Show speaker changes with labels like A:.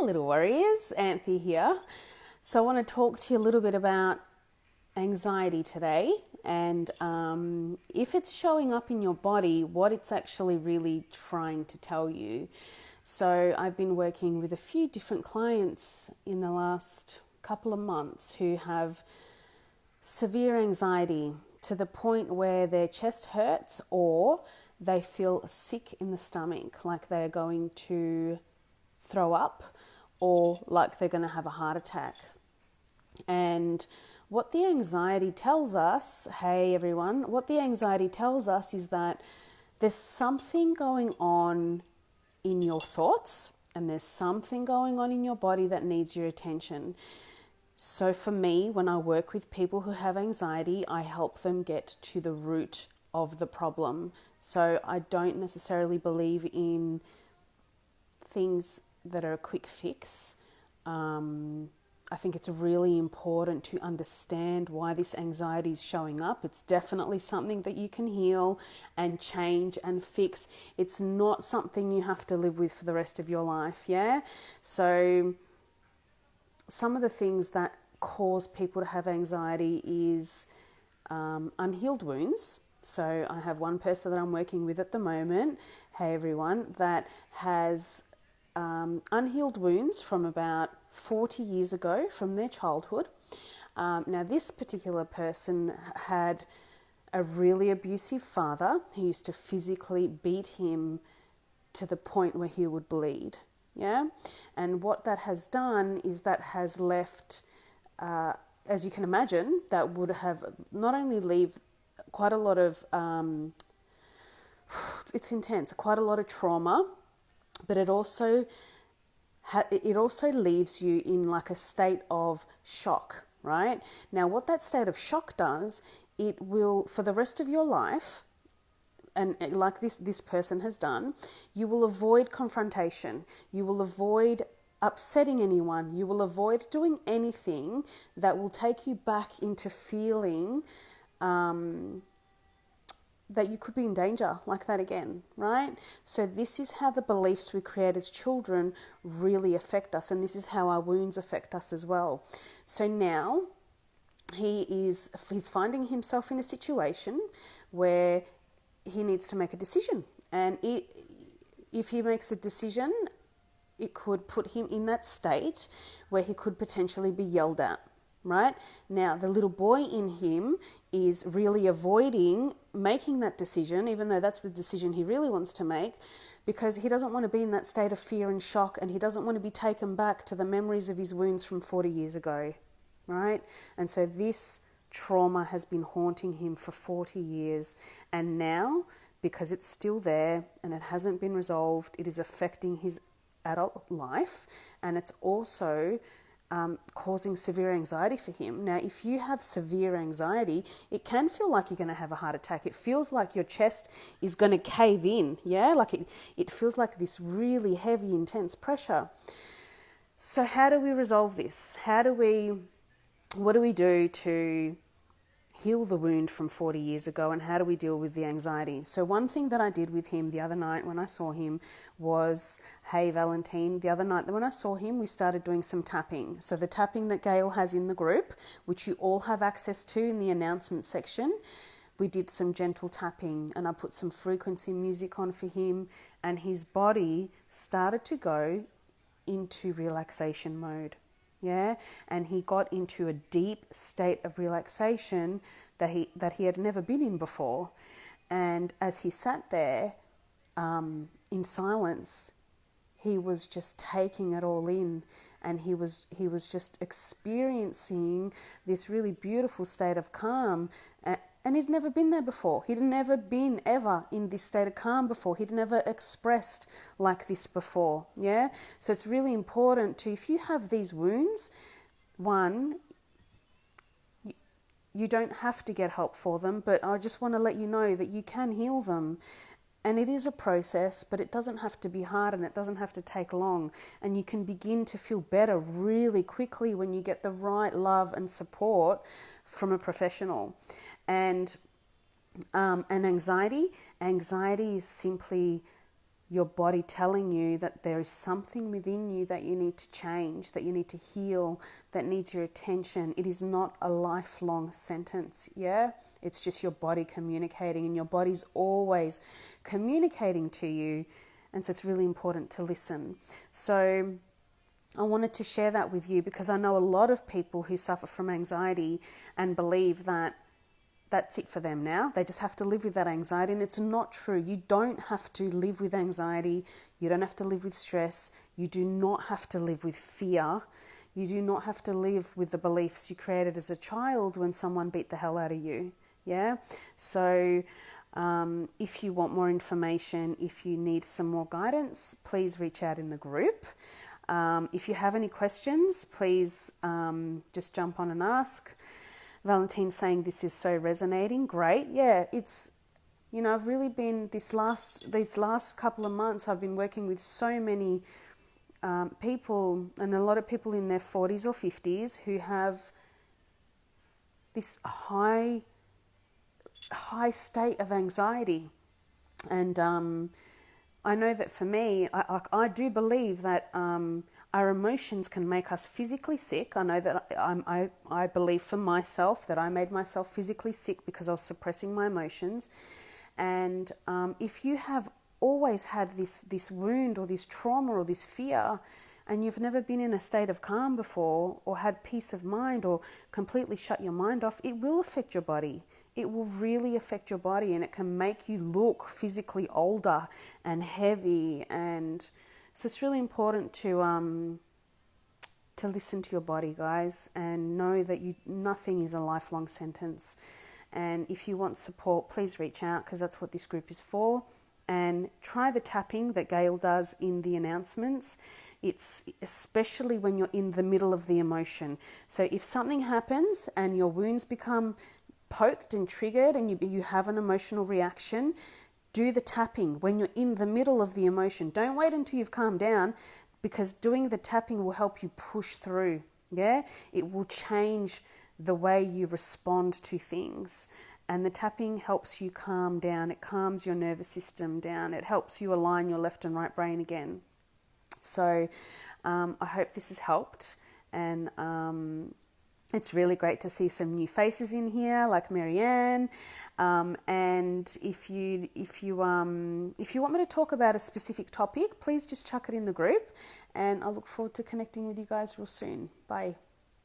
A: Hi little warriors, Anthea here. So I want to talk to you a little bit about anxiety today and if it's showing up in your body, what it's actually really trying to tell you. So I've been working with a few different clients in the last couple of months who have severe anxiety to the point where their chest hurts or they feel sick in the stomach, like they're going to throw up or like they're going to have a heart attack. And what the anxiety tells us, hey everyone, what the anxiety tells us is that there's something going on in your thoughts and there's something going on in your body that needs your attention. So for me, when I work with people who have anxiety, I help them get to the root of the problem. So I don't necessarily believe in things that are a quick fix. I think it's really important to understand why this anxiety is showing up. It's definitely something that you can heal and change and fix. It's not something you have to live with for the rest of your life, yeah? So some of the things that cause people to have anxiety is unhealed wounds. So I have one person that I'm working with at the moment, hey everyone, that has unhealed wounds from about 40 years ago from their childhood. Now this particular person had a really abusive father who used to physically beat him to the point where he would bleed. Yeah, and what that has done is that has left, as you can imagine, that would have not only leave quite a lot of, it's intense, quite a lot of trauma, but it also leaves you in like a state of shock, right? Now, what that state of shock does, it will, for the rest of your life, and like this person has done, you will avoid confrontation. You will avoid upsetting anyone. You will avoid doing anything that will take you back into feeling that you could be in danger like that again, right? So this is how the beliefs we create as children really affect us, and this is how our wounds affect us as well. So now he's finding himself in a situation where he needs to make a decision, and if he makes a decision, it could put him in that state where he could potentially be yelled at. Right? Now, the little boy in him is really avoiding making that decision, even though that's the decision he really wants to make, because he doesn't want to be in that state of fear and shock, and he doesn't want to be taken back to the memories of his wounds from 40 years ago. Right? And so this trauma has been haunting him for 40 years, and now, because it's still there and it hasn't been resolved, it is affecting his adult life, and it's also causing severe anxiety for him. Now, if you have severe anxiety, it can feel like you're going to have a heart attack. It feels like your chest is going to cave in, yeah? Like it feels like this really heavy, intense pressure. So how do we resolve this? What do we do to heal the wound from 40 years ago, and how do we deal with the anxiety? So one thing that I did with him the other night when I saw him was, hey Valentine, the other night when I saw him, we started doing some tapping. So the tapping that Gail has in the group, which you all have access to in the announcement section, we did some gentle tapping, and I put some frequency music on for him, and his body started to go into relaxation mode. Yeah, and he got into a deep state of relaxation that he had never been in before. And as he sat there in silence, he was just taking it all in, and he was just experiencing this really beautiful state of calm. And he'd never been there before. He'd never been ever in this state of calm before. He'd never expressed like this before, yeah? So it's really important to, if you have these wounds, one, you don't have to get help for them, but I just want to let you know that you can heal them. And it is a process, but it doesn't have to be hard, and it doesn't have to take long. And you can begin to feel better really quickly when you get the right love and support from a professional. And anxiety is simply your body telling you that there is something within you that you need to change, that you need to heal, that needs your attention. It is not a lifelong sentence, yeah? It's just your body communicating, and your body's always communicating to you. And so it's really important to listen. So I wanted to share that with you because I know a lot of people who suffer from anxiety and believe that that's it for them now. They just have to live with that anxiety, and it's not true. You don't have to live with anxiety. You don't have to live with stress. You do not have to live with fear. You do not have to live with the beliefs you created as a child when someone beat the hell out of you. Yeah? So if you want more information, if you need some more guidance, please reach out in the group. If you have any questions, please just jump on and ask. Valentine's saying this is so resonating. Great. Yeah, it's, you know, I've really been these last couple of months, I've been working with so many people, and a lot of people in their 40s or 50s who have this high state of anxiety. And I know that for me, I do believe that our emotions can make us physically sick. I know that I believe for myself that I made myself physically sick because I was suppressing my emotions. And if you have always had this wound or this trauma or this fear, and you've never been in a state of calm before, or had peace of mind, or completely shut your mind off, it will affect your body. It will really affect your body, and it can make you look physically older and heavy. And so it's really important to listen to your body, guys, and know that nothing is a lifelong sentence. And if you want support, please reach out, because that's what this group is for. And try the tapping that Gail does in the announcements. It's especially when you're in the middle of the emotion. So if something happens and your wounds become poked and triggered, and you have an emotional reaction, do the tapping when you're in the middle of the emotion. Don't wait until you've calmed down, because doing the tapping will help you push through. Yeah, it will change the way you respond to things. And the tapping helps you calm down. It calms your nervous system down. It helps you align your left and right brain again. So I hope this has helped. And it's really great to see some new faces in here, like Marianne. And if you want me to talk about a specific topic, please just chuck it in the group. And I look forward to connecting with you guys real soon. Bye.